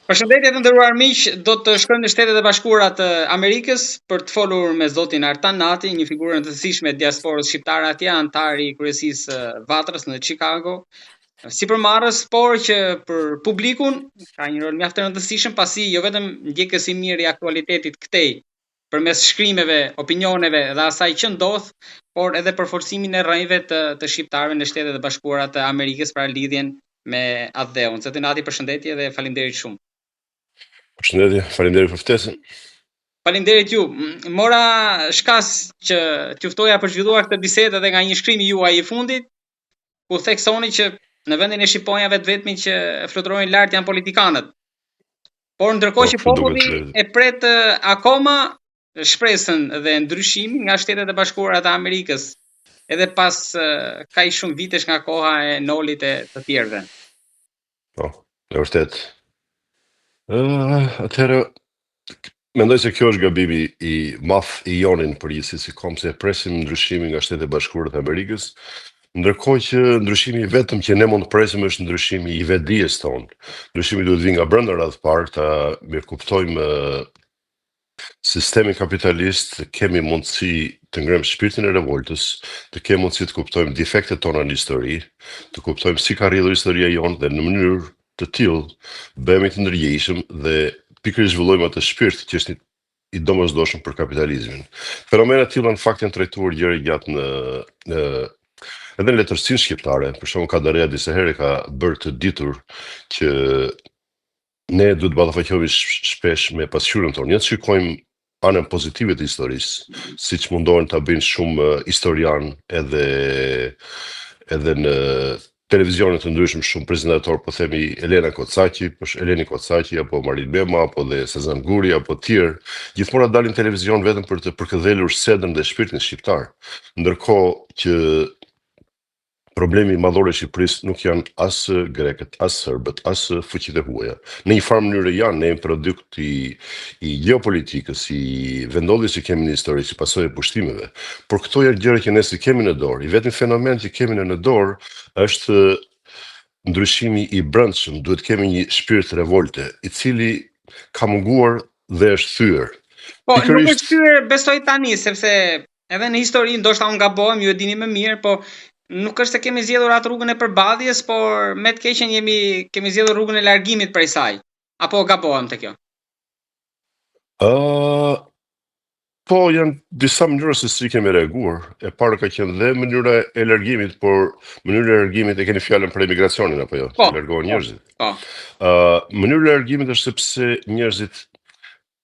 Përshëndetje të nderuar miq, do të shkojmë në Shtetet e Bashkuara të Amerikës për të folur me zotin Artan Nati, një figurë e rëndësishme e diasporës shqiptare atje, antar i kryesisë Vatrës në Chicago. Sipërmarrës, por që për publikun ka një rol mjaft të rëndësishëm pasi jo vetëm ndjekës i mirë i aktualitetit këtej përmes shkrimeve, opinioneve dhe asaj që ndodh, por edhe për forcimin e rrënjve të shqiptarëve në Shtetet e Bashkuara të Amerikës për lidhjen me atë dheun. Zotin Nati, përshëndetje dhe faleminderit shumë. Përshëndetje, faleminderit për ftesën. Faleminderit ju. Mora shkas që t'ju ftoja për zhvilluar këtë bisedë edhe nga një shkrim juaj i fundit, ku theksoni që në vendin e shqiponjave të vetmin që fluturojnë lart janë politikanët. Por ndërkohë që populli e pret akoma shpresën dhe ndryshimin nga Shtetet e Bashkuara të Amerikës, edhe pas kaq shumë vitesh nga koha e Nolit e të tjerëve. Po, e vërtet. Atëherë, mendoj se kjo është gabimi i madh i jonin përgjithsisht, sikom se presim ndryshimin nga Shtetet e Bashkuara të Amerikës, ndërkohë që ndryshimi vetëm që ne mund të presim është ndryshimi i vetdijes tonë. Ndryshimi duhet vi nga brenda radh parë, ta mirëkuptojmë sistemin kapitalist, kemi mundësi të ngrem shpirtin e revoltës, të kemi mundësi të kuptojmë defektet tona në histori, të kuptojmë si ka rrjedhur historia jonë dhe në mënyrë të tillë bëhemi të ndërgjegjshëm dhe pikërisht zhvillojmë atë shpirt që është i domosdoshëm për kapitalizmin. Fenomena të tilla në fakt janë trajtuar gjëra gjatë në edhe në letërsinë shqiptare. Për shembull, Kadarea disa herë ka bërë të ditur që ne duhet të ballafaqohemi shpesh me pasqyrën tonë. Ne shikojmë anën pozitive të historisë, siç mundohen ta bëjnë shumë historian edhe në televizionet të ndryshëm shumë prezentator, po themi Eleni Kocaqi, apo Marin Bema, apo dhe Sezan Guri, apo tjerë, gjithmonë dalin televizion vetëm për të përkëdhelur sedën dhe shpirtin shqiptar. Ndërkohë që problemi madhor i Shqipërisë nuk janë as grekët, as serbët, as fuqitë e huaja. Në një farë mënyrë janë, ne jemi produkt i geopolitikës, i vendodhjes që kemi në histori, si pasojë e pushtimeve. Por këto janë gjëra që ne si kemi në dorë. I vetmi fenomen që kemi në dorë është ndryshimi i brendshëm. Duhet kemi një shpirt revolte, i cili ka munguar dhe është thyer. Po, nuk është thyer, besoj tani, sepse edhe në histori ndoshta unë gabojmë, ju e dini më mirë, po nuk është se kemi zgjedhur atë rrugën e përballjes, por me të keqen kemi zgjedhur rrugën e largimit prej saj. Apo gabohem te kjo? Po, janë disa mënyra se si kemi reaguar. E para ka qenë dhe mënyra e largimit, por mënyra e largimit e keni fjalën për emigracionin apo jo? Po, largohen njerëzit. Po. Mënyra e largimit është sepse njerëzit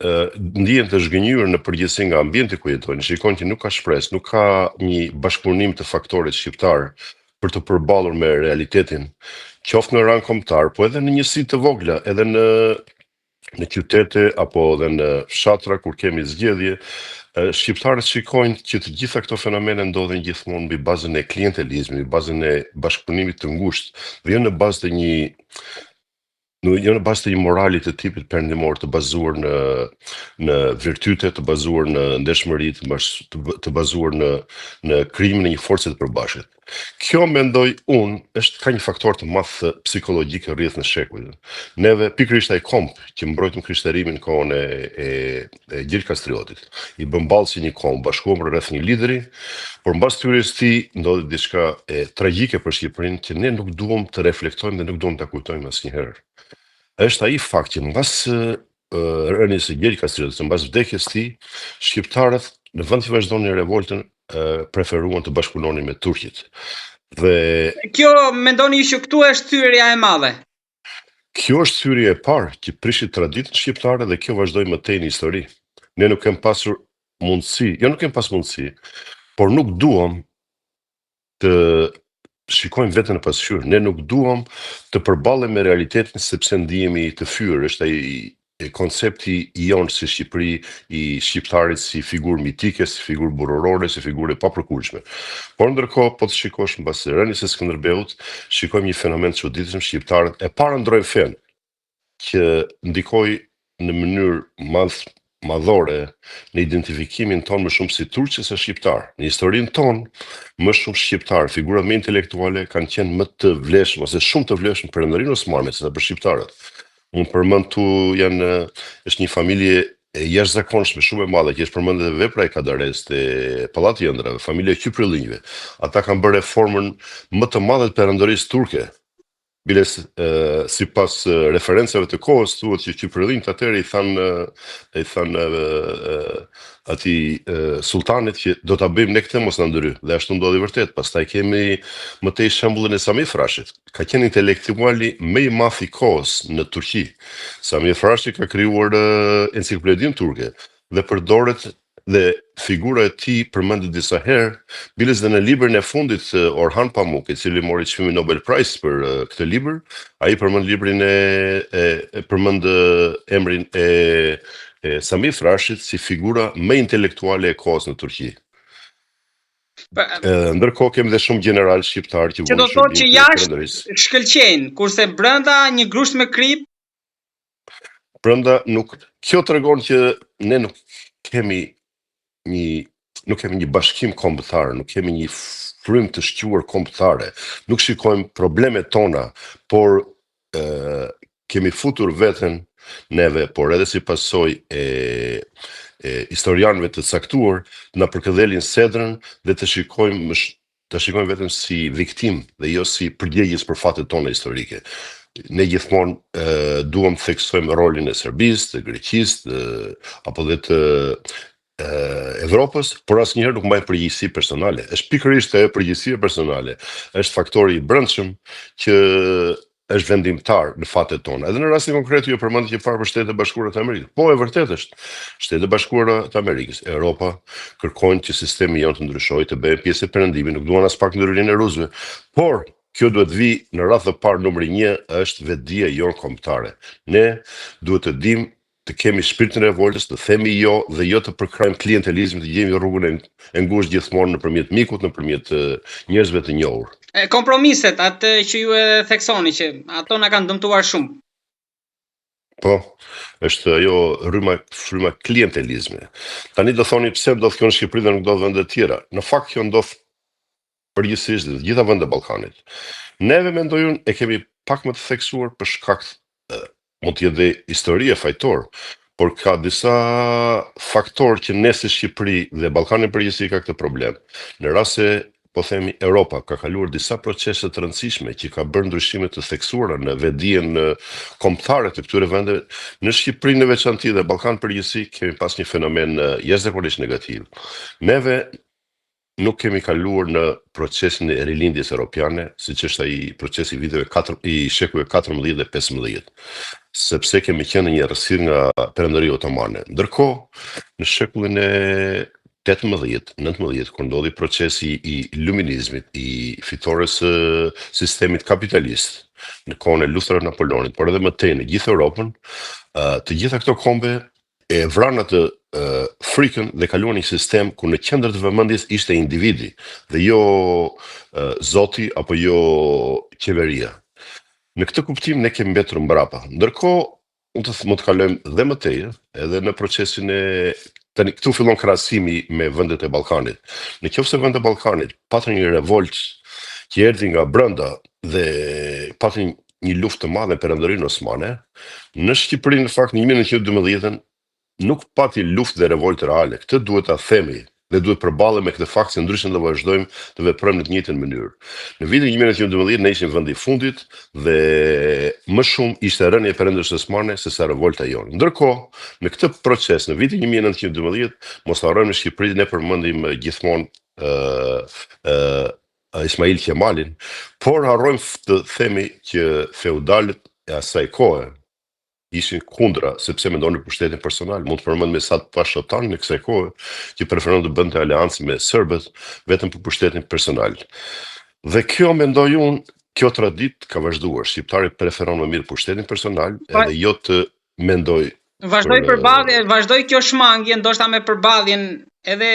ndihen të zhgënjur në përgjithësi nga ambienti ku jetojnë, shikojnë që nuk ka shpresë, nuk ka një bashkëpunim të faktorit shqiptar për të përballur me realitetin, qoftë në rang kombëtar, po edhe në njësi të vogla, edhe në qytete apo edhe në fshatra kur kemi zgjedhje, shqiptarët shikojnë që të gjitha këto fenomene ndodhen gjithmonë mbi bazën e klientelizmit, mbi bazën e bashkëpunimit të ngushtë, dhe jo në bazë të një morali të tipit perëndimor të bazuar në virtyte, të bazuar në ndeshmëri, të bazuar në krijimin e një force të përbashkët. Kjo mendoj unë ka një faktor të madh psikologjik rrjedh në shekull. Neve pikërisht ai komp që mbrojtëm krishtarimin në kohën e Gjirë Kastriotit, i bëm ballë si një komp, bashkuam rreth një lideri, por mbas thyrjes së tij ndodhi diçka tragjike për Shqipërinë që ne nuk duam të reflektojmë dhe nuk duam ta kujtojmë asnjëherë. Është ai fakt që mbas rënies së Gjirë Kastriotit, mbas vdekjes së tij, shqiptarët në vend të vazhdonin revoltën, preferuan të bashkëpunonin me turqit. Dhe kjo mendoni që këtu është thyrja e madhe? Kjo është thyrja e parë që prishit traditën shqiptare dhe kjo vazhdoi më tej në histori. Ne nuk kemi pasur mundësi, jo nuk kemi pas mundësi, por nuk duam të shikojmë vetën në pasqyrë. Ne nuk duam të përballemi me realitetin sepse ndihemi të fyer. Është ai koncepti i jonë si Shqipëri, i shqiptarit si figurë mitike, si figurë burrorore, si figurë e papërkullshme. Por ndërkohë, po të shikosh mbas rënies së Skënderbeut, shikojmë një fenomen të çuditshëm. Shqiptarët e para ndrojnë fen, që ndikoi në mënyrë madhore në identifikimin tonë më shumë si turq se shqiptar. Në historinë tonë, më shumë shqiptar, figurat më intelektuale kanë qenë më të vlefshëm ose shumë të vlefshëm për Perëndërinë Osmane se për shqiptarët. Unë përmend tu është një familje e jashtëzakonshme, shumë e madhe, që është përmendur edhe vepra e Kadares te Pallati i Ëndrave, familja e Kyprillinjve. Ata kanë bërë reformën më të madhe të perandorisë turke. Biles, si pas referencave të kohës, thuhet që Kyprillinjt atëherë i thanë atij sultanit që do ta bëjmë ne këtë, mos na ndry. Dhe ashtu ndodhi vërtet. Pastaj kemi më tej shembullin e Sami Frashit. Ka qenë intelektuali më i madh i kohës në Turqi. Sami Frashi ka krijuar enciklopedinë turke dhe përdoret dhe figura e tij përmendet disa herë, biles dhe në librin e fundit Orhan Pamuk, i cili mori çmimin Nobel Prize për këtë libër, ai përmend librin përmend emrin e Sami Frashit si figura më intelektuale e kohës në Turqi. Ndërkohë kemi dhe shumë general shqiptar që do thotë që jashtë shkëlqejnë, kurse brenda një grusht me krip. Brenda nuk, kjo tregon që ne nuk kemi një bashkim kombëtar, nuk kemi një frym të shquar kombëtare, nuk shikojmë problemet tona, por kemi futur veten neve, por edhe si pasojë e historianëve të caktuar, na përkëdhelin sedrën dhe të shikojmë vetëm si viktim dhe jo si përgjegjës për fatet tona historike. Ne gjithmonë duam të theksojmë rolin e Serbisë, të Greqisë, apo dhe të Evropës, por asnjëherë nuk mbajmë përgjegjësi personale. Është pikërisht ajo përgjegjësia personale, është faktori i brendshëm që është vendimtar në fatet tona. Edhe në rastin konkret ju përmendni që fare për Shtetet e Bashkuara të Amerikës. Po, e vërtet është. Shtetet e Bashkuara të Amerikës, Europa kërkojnë që sistemi jonë të ndryshojë, të bëjë pjesë e perëndimit, nuk duan as pak ndryrjen e rusëve. Por kjo duhet vi në radhë të parë numri 1 është vetdia jonë kombëtare. Ne duhet të dimë të kemi shpirtin e revoltës, të themi jo dhe jo të përkrajmë klientelizmin, të gjejmë rrugën e ngushtë gjithmonë nëpërmjet mikut, nëpërmjet njerëzve të njohur. Kompromiset, atë që ju e theksoni që ato na kanë dëmtuar shumë. Po, është ajo fryma klientelizmi. Tani do thoni pse do kjo në Shqipëri dhe nuk do vende të tjera. Në fakt kjo ndodh përgjithsisht në të gjitha vendet e Ballkanit. Neve mendoj unë e kemi pak më të theksuar për shkak mund të jetë dhe histori e fajtor, por ka disa faktorë që ne si Shqipëri dhe Ballkani përgjithësi ka këtë problem. Në rast se po themi Europa ka kaluar disa procese të rëndësishme që ka bërë ndryshime të theksuara në vetdijen kombëtare të këtyre vendeve, në Shqipëri në veçantë dhe Ballkan përgjithësi kemi pas një fenomen jashtëzakonisht negativ. Neve nuk kemi kaluar në procesin e rilindjes europiane, siç është ai procesi i shekujve 14 dhe 15, sepse kemi qenë një rrësirë nga Perëndoria Otomane. Ndërkohë, në shekullin e 18-19, kur ndodhi procesi i iluminizmit, i fitores së sistemit kapitalist, në kohën e luftave të Napoleonit, por edhe më tej në gjithë Europën, të gjitha këto kombe e vranë atë frikën dhe kaluan një sistem ku në qendër të vëmendjes ishte individi dhe jo zoti apo jo qeveria. Në këtë kuptim ne kemi mbetur mbrapa. Ndërkohë, mund të kalojmë dhe më tej, edhe në procesin tani këtu fillon krahasimi me vendet e Ballkanit. Nëse vendet e Ballkanit patën një revolt që erdhi nga brenda dhe patën një luftë të madhe perëndorinë osmane, në Shqipëri në fakt në 1912 nuk pati luftë dhe revoltë reale. Këtë duhet ta themi dhe duhet përballemi me këtë fakt se ndryshe do vazhdojmë të veprojmë në të njëjtën mënyrë. Në vitin 1912 ne ishim vendi i fundit dhe më shumë ishte rënia e perëndisë osmane se sa revolta jonë. Ndërkohë, në këtë proces në vitin 1912, mos harrojmë në Shqipëri ne përmendim gjithmonë Ismail Kemalin, por harrojmë të themi që feudalët e asaj kohe ishin kundra, sepse mendonin për shtetin personal. Mund të përmend Mesat Pashotan në kësaj kohe, që preferon të bënte aleancë me serbët vetëm për shtetin personal. Dhe kjo mendoj unë, kjo traditë ka vazhduar. Shqiptari preferon më mirë për shtetin personal, edhe jo të mendoj. Vazhdoi kjo shmangje, ndoshta me përballjen edhe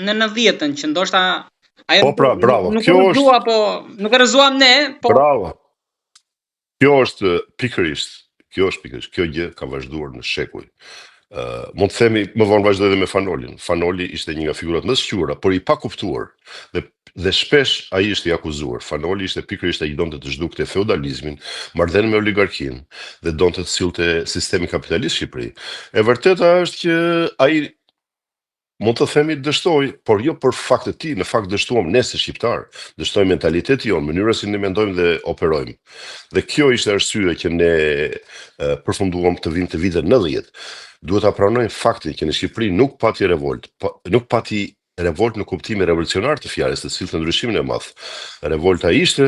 në 90-ën, që ndoshta ajo bravo. Nuk e rrëzuam ne, po. Bravo. Kjo është pikërisht. Kjo gjë ka vazhduar në shekuj. Mund të themi më vonë vazhdoj edhe me Fanolin. Fanoli ishte një nga figurat më të shquara, por i pa kuptuar. Dhe shpesh ai ishte i akuzuar. Fanoli ishte pikërisht ai donte të zhdukte feudalizmin, marrëdhënie me oligarkin dhe donte të sillte sistemin kapitalist Shqipëri. E vërteta është që ai mund të themi dështoi, por jo për fakt të tij, në fakt dështuam ne si shqiptar, dështoi mentaliteti jon, mënyra si ne mendojmë dhe operojmë. Dhe kjo ishte arsye që ne përfunduam të vinë të vitet 90. Duhet ta pranojmë faktin që në Shqipëri nuk pati revolt, nuk pati revolt në kuptimin revolucionar të fjalës, të cilët ndryshimin e madh. Revolta ishte,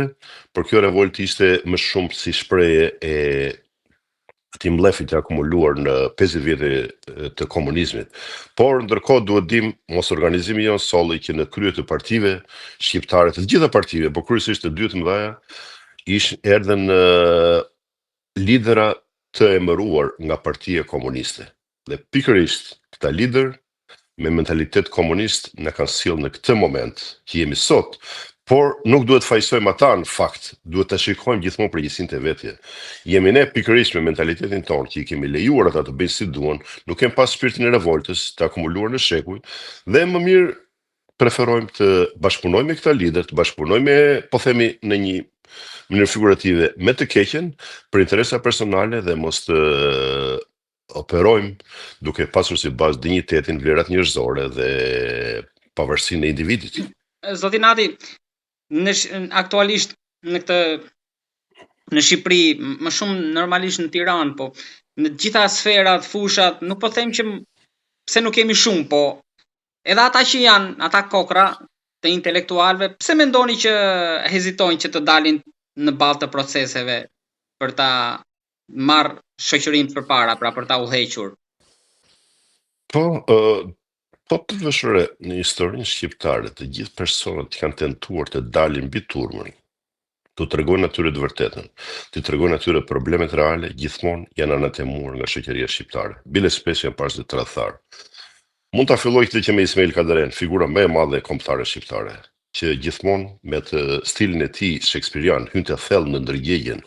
por kjo revolt ishte më shumë si shprehje e atij mllefit të akumuluar në 50 vjet të komunizmit. Por ndërkohë duhet dim mos organizimi jon solli që në krye të partive shqiptare, të gjitha partive, por kryesisht të dy të mëdha, erdhën lidera të emëruar nga Partia Komuniste. Dhe pikërisht këta lider me mentalitet komunist në kanë sjellë në këtë moment që jemi sot, por nuk duhet fajsojmë ata në fakt, duhet të shikojmë gjithmonë përgjegjësinë të vetje. Jemi ne pikërisht me mentalitetin tonë që i kemi lejuar ata të bëjnë si duan, nuk kemi pas shpirtin e revoltës të akumuluar në shekuj, dhe më mirë preferojmë të bashkëpunojmë me këta lider, të bashkëpunojmë me, po themi në një mënyrë figurative, me të keqen për interesa personale dhe mos të operojmë duke pasur si bazë dinjitetin, vlerat njerëzore dhe pavarësinë e individit. Zoti Nati, aktualisht në Shqipëri, më shumë normalisht në Tiranë, po në gjitha sferat, fushat, nuk po them që pse nuk kemi shumë, po edhe ata që janë, ata kokra të intelektualëve, pse mendoni që hezitojnë që të dalin në balë të proceseve për ta marrë shoqërinë përpara, pra për ta udhëhequr? Po të vëshore në historinë shqiptare, të gjithë personat që kanë tentuar të dalin mbi turmën, të tregojnë atyre të vërtetën, të tregojnë atyre problemet reale, gjithmonë janë anatemuar nga shoqëria shqiptare. Bile shpesh janë parë të tradhtar. Mund ta filloj këtë që me Ismail Kadaren, figura më e madhe e kombëtare shqiptare, që gjithmonë me të stilin e tij shakespearian hynte thellë në ndërgjegjen,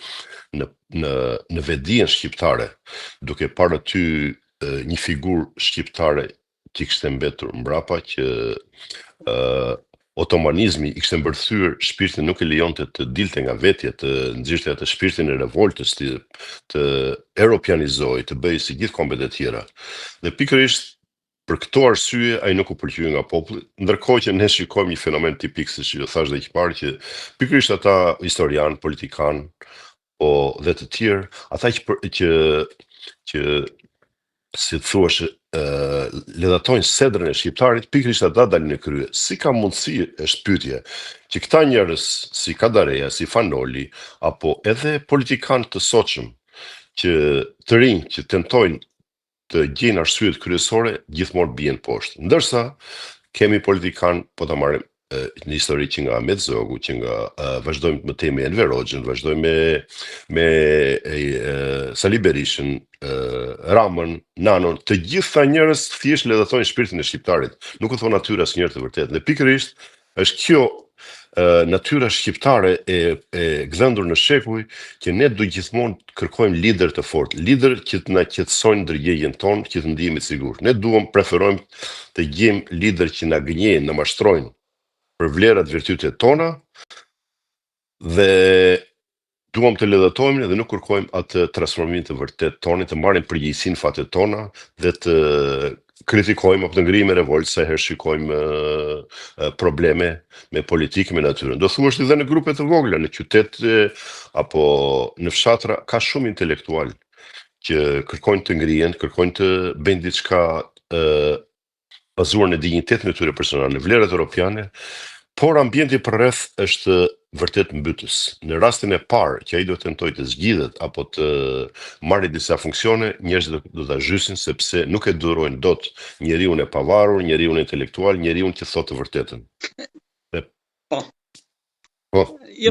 në vetdijen shqiptare, duke parë aty një figurë shqiptare që kishte mbetur mbrapa, që otomanizmi i kishte mbërthyer shpirtin, nuk e lejonte të dilte nga vetja, të nxirrte atë shpirtin e revoltës, të europianizoi, të bëjë si gjithë kombet e tjera. Dhe pikërisht për këto arsye ai nuk u pëlqye nga populli, ndërkohë që ne shikojmë një fenomen tipik, siç ju thash dhe parë, që pikërisht ata historian, politikan, po dhe të tjerë, ata që si thuash ledatojnë sedrën e shqiptarit, pikërisht ata dalin në krye. Si ka mundësi, është pyetje, që këta njerëz si Kadareja, si Fanoli, apo edhe politikanë të sotshëm, që të rinj që tentojnë të gjejnë arsyet kryesore, gjithmonë bien poshtë. Ndërsa kemi politikanë, po ta marrim në histori, që nga Ahmet Zogu, që nga vazhdojmë me temën e Enver Hoxhën, vazhdojmë me Sali Berishën, Ramën, Nanon, të gjitha njerëz thjesht ledatojnë shpirtin e shqiptarit, nuk u thon natyra asnjëherë të vërtetë. Dhe pikërisht është kjo natyra shqiptare e gdhendur në shekuj, që ne do gjithmonë kërkojmë lider të fortë, lider që të na qetësojnë ndërgjegjen tonë, që të ndihemi sigurt. Ne preferojmë të gjejmë lider që na gënjejnë, na mashtrojnë për vlerat, virtytet tona, dhe duam të ledatojmë dhe nuk kërkojmë atë transformimin të vërtet tonë, të marrim përgjegjësinë fatet tona dhe të kritikojmë apo të ngrijmë revoltë sa herë shikojmë probleme me politikën, me natyrën. Do thuash edhe në grupe të vogla, në qytet apo në fshatra, ka shumë intelektual që kërkojnë të ngrihen, kërkojnë të bëjnë diçka bazuar në dinjitetin e tyre personal, në vlerat europiane, por ambienti përreth është vërtet mbytës. Në rastin e parë që ai do të tentojë të zgjidhet apo të marrë disa funksione, njerëzit do ta zhysin, sepse nuk e durojnë dot njeriu e pavarur, njeriu intelektual, njeriu që thotë të vërtetën. Po,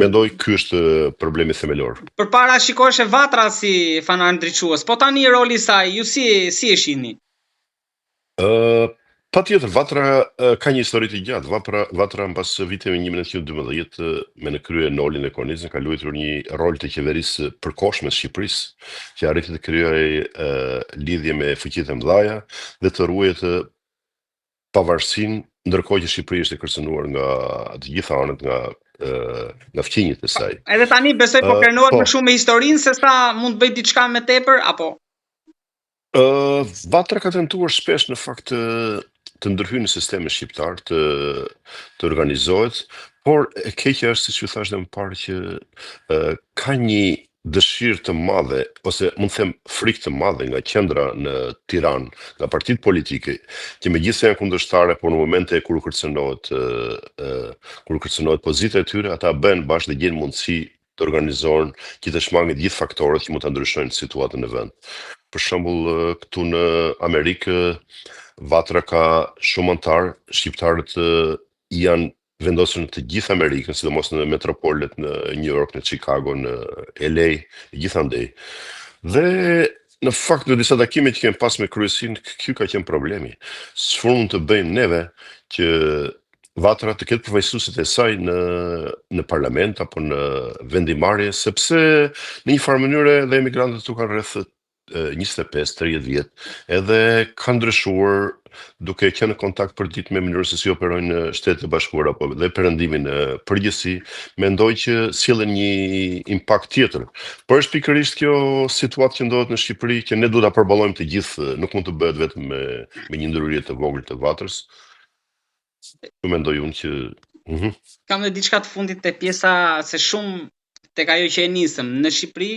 mendoj ky është problemi themelor. Përpara shikoheshe Vatra si fanar ndriçues, po tani roli i saj, ju si e shihni? Patjetër, Vatra ka një histori të gjatë. Vatra mbas viteve 1912 me në krye Nolin e Kornizën ka luajtur një rol të qeverisë përkohshme së Shqipërisë, që arriti të krijojë lidhje me fuqitë e mëdha dhe të ruajë të pavarësinë, ndërkohë që Shqipëria ishte kërcënuar nga të gjitha anët nga fqinjët e saj. Edhe tani besoj po kërnohet Po. më shumë me historinë se sa mund të bëj diçka me tepër apo Vatra ka tentuar shpesh në fakt të ndërhyjë në sistemin shqiptar, të organizohet, por e keqja është, siç ju thash edhe më parë, që ka një dëshirë të madhe, ose mund të them frikë të madhe nga qendra në Tiranë, nga partitë politike, që megjithëse janë kundërshtare, por në momente kur u kërcënohet pozita e tyre, ata bëhen bashkë dhe gjejnë mundësi të organizohen, që të shmangin gjithë faktorët që mund ta ndryshojnë situatën në vend. Për shembull, këtu në Amerikë, Vatra ka shumë antar, shqiptarët janë vendosur në të gjithë Amerikën, sidomos në metropolet në New York, në Chicago, në LA, gjithandej. Dhe në fakt në disa takime që kemi pas me kryesinë, ky ka qenë problemi. Çfarë mund të bëjmë neve që Vatra të ketë përfaqësuesit e saj në parlament apo në vendimarrje, sepse në një farë mënyrë dhe emigrantët këtu kanë rreth 25-30 vjet, edhe kanë ndryshuar duke qenë në kontakt për ditë me mënyrën se si operojnë në Shtetet e Bashkuara apo dhe perëndimin në përgjithësi, mendoj që sjellën një impakt tjetër. Por është pikërisht kjo situatë që ndodhet në Shqipëri, që ne duhet ta përballojmë të gjithë, nuk mund të bëhet vetëm me një ndërhyrje të vogël të Vatrës. Ju mendoj unë që kam edhe diçka të fundit te pjesa se shumë tek ajo që e nisëm në Shqipëri,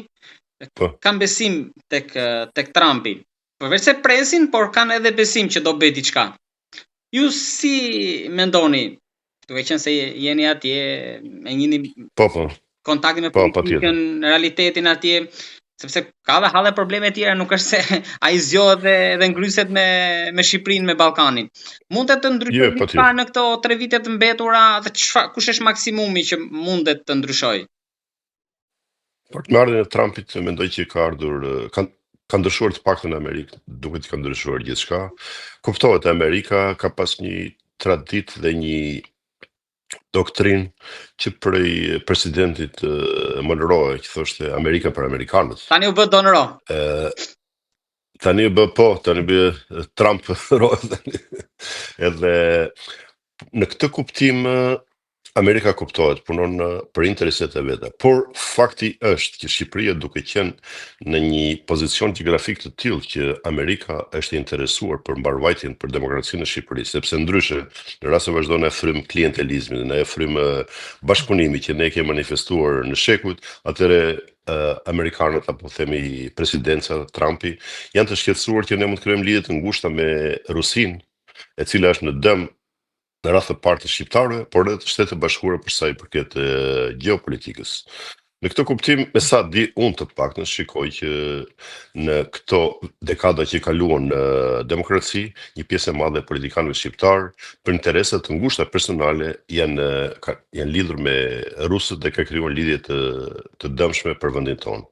kam besim tek Trumpi. Përveç se presin, por kanë edhe besim që do bëj diçka. Ju si mendoni, duke qenë se jeni atje, e njihni kontaktin me politikën, realitetin atje, sepse ka dhe halle probleme tjera, nuk është se ai zgjohet dhe ngryset me Shqipërinë, me Ballkanin. Mund të ndryshojë diçka në këto 3 vite të mbetura, dhe kush është maksimumi që mundet të ndryshojë? Për të marrën e Trumpit, mendoj që ka ardhur, ka ndryshuar të paktën në Amerikë, duket që ka ndryshuar gjithçka. Kuptohet, Amerika ka pas një traditë dhe një doktrinë që prej presidentit Monroe, që thoshte Amerika për amerikanët. Tani u bë Donro. Tani u bë Trump edhe në këtë kuptim Amerika kuptohet, punon për interesat e veta, por fakti është që Shqipëria, duke qenë në një pozicion gjeografik të tillë që Amerika është interesuar për mbarvajtjen, për demokracinë në Shqipëri, sepse ndryshe në rast se vazhdon e frym klientelizmin, në e frym bashkëpunimi që ne kemi manifestuar në shekujt, atëre amerikanët apo themi presidenca Trumpi janë të shqetësuar që ne mund të krijojmë lidhje të ngushta me Rusinë, e cila është në dëm në radhë të parë të shqiptarëve, por edhe të Shtetet e Bashkuara për sa i përket gjeopolitikës. Në këtë kuptim, me sa di unë të paktën shikoj që në këto dekada që kaluan në demokraci, një pjesë e madhe e politikanëve shqiptar për interese të ngushta personale janë lidhur me rusët dhe ka krijuar lidhje të dëmshme për vendin tonë.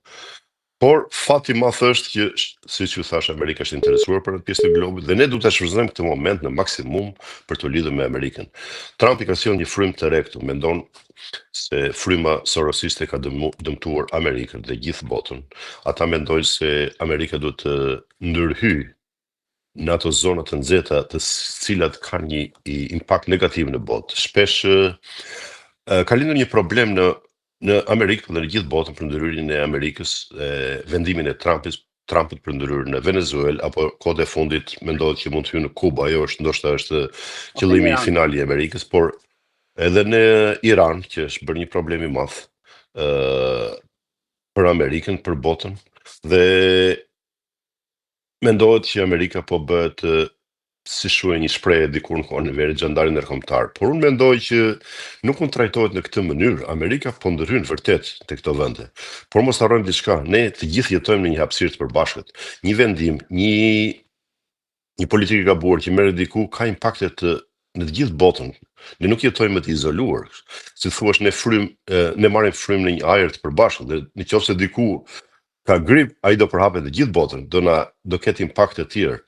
Por fati i madh është që, siç ju thash, Amerika është interesuar për atë pjesë të globit dhe ne duhet ta shfrytëzojmë këtë moment në maksimum për të lidhur me Amerikën. Trumpi ka sjellë një frym të re këtu, mendon se fryma sorosiste ka dëmtuar Amerikën dhe gjithë botën. Ata mendojnë se Amerika duhet të ndërhyjë në ato zona të nxehta të cilat kanë një impakt negativ në botë. Shpesh ka lindur një problem në Amerikë dhe në gjithë botën për ndërhyrjen e Amerikës, vendimin e Trumpit për ndërhyrjen në Venezuelë, apo kohët e fundit mendohet që mund të hyjë në Kuba. Ajo ndoshta është qëllimi final i Amerikës, por edhe në Iran, që është bërë një problem i madh për Amerikën, për botën, dhe mendohet që Amerika po bëhet si shuaj një shprehje dikur në kohën e verë xhandari ndërkombëtar. Por unë mendoj që nuk mund trajtohet në këtë mënyrë. Amerika po ndërhyn vërtet te këto vende. Por mos harrojmë diçka, ne të gjithë jetojmë në një hapësirë të përbashkët. Një vendim, një politikë e gabuar që merr diku ka impakte në të gjithë botën. Ne nuk jetojmë të izoluar. Si thuaç, ne marrim frym në një ajër të përbashkët, dhe nëse diku ka grip, ai do përhapet të gjithë botën, do ketë impakt të tjerë.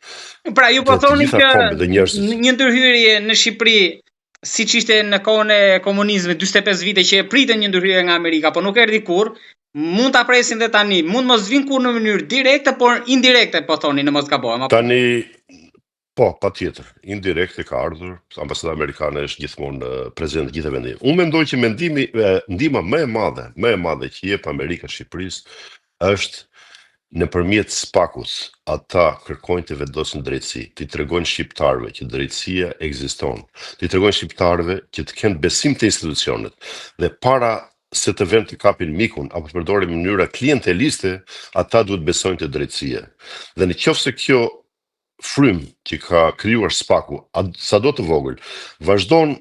Pra ju po thoni që një ndërhyrje në Shqipëri, siç ishte në kohën e komunizmit 45 vite që e pritën një ndërhyrje nga Amerika, po nuk erdhi kurrë, mund ta presin dhe tani, mund mos vinë kurrë në mënyrë direkte, por indirekte po thoni, në mos gabojmë. Tani po, patjetër, indirekte ka ardhur, ambasada amerikane është gjithmonë prezente në gjithë vendet. Unë mendoj që ndihma më e madhe që jep Amerika Shqipërisë është nëpërmjet SPAK-us. Ata kërkojnë të vendosin drejtësi, të tregojnë shqiptarëve që drejtësia ekziston, të tregojnë shqiptarëve që të kenë besim te institucionet dhe para se të vend të kapin mikun apo të përdorin mënyra klienteliste, ata duhet besojnë te drejtësia. Dhe nëse kjo frym që ka krijuar SPAK-u, sado të vogël, vazhdon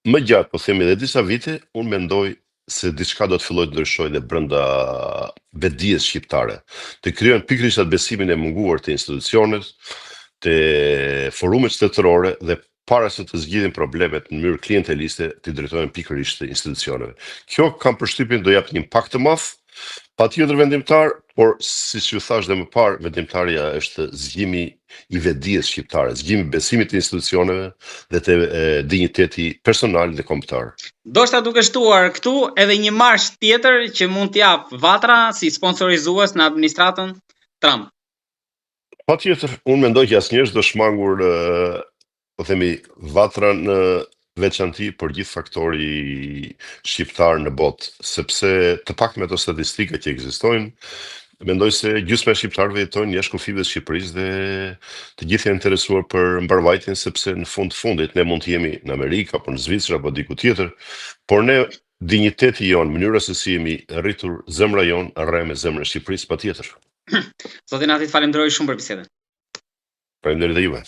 më gjatë, po themi edhe disa vite, unë mendoj se diçka do të fillojë të ndryshojë dhe brenda vetdijes shqiptare. Të krijojnë pikërisht atë besimin e munguar te institucionet, te forumet shtetërore dhe para se të zgjidhin problemet në mënyrë klienteliste, të drejtohen pikërisht te institucioneve. Kjo kam përshtypjen do jap një impakt të madh, patjetër vendimtar, por siç ju thash dhe më parë, vendimtarja është zgjimi i vetdijes shqiptare, zgjimi i besimit te institucioneve dhe te dinjiteti personal dhe kombëtar. Ndoshta duke shtuar këtu edhe një marsh tjetër që mund t'jap Vatra si sponsorizues në administratën Trump. Patjetër, unë mendoj që asnjëherë s'do shmangur po themi Vatra në veçanti për gjithë faktori shqiptar në botë, sepse të pak me ato statistika që ekzistojnë, mendoj se gjysma e shqiptarëve jetojnë jashtë kufive të Shqipërisë dhe të gjithë janë interesuar për mbarvajtjen, sepse në fundit ne mund të jemi në Amerikë apo në Zvicër apo diku tjetër, por ne dinjiteti jon, mënyra se si jemi rritur, zemra jon rre me zemrën e Shqipërisë patjetër. Zotin Ati, falenderoj shumë për bisedën. Faleminderit edhe juve.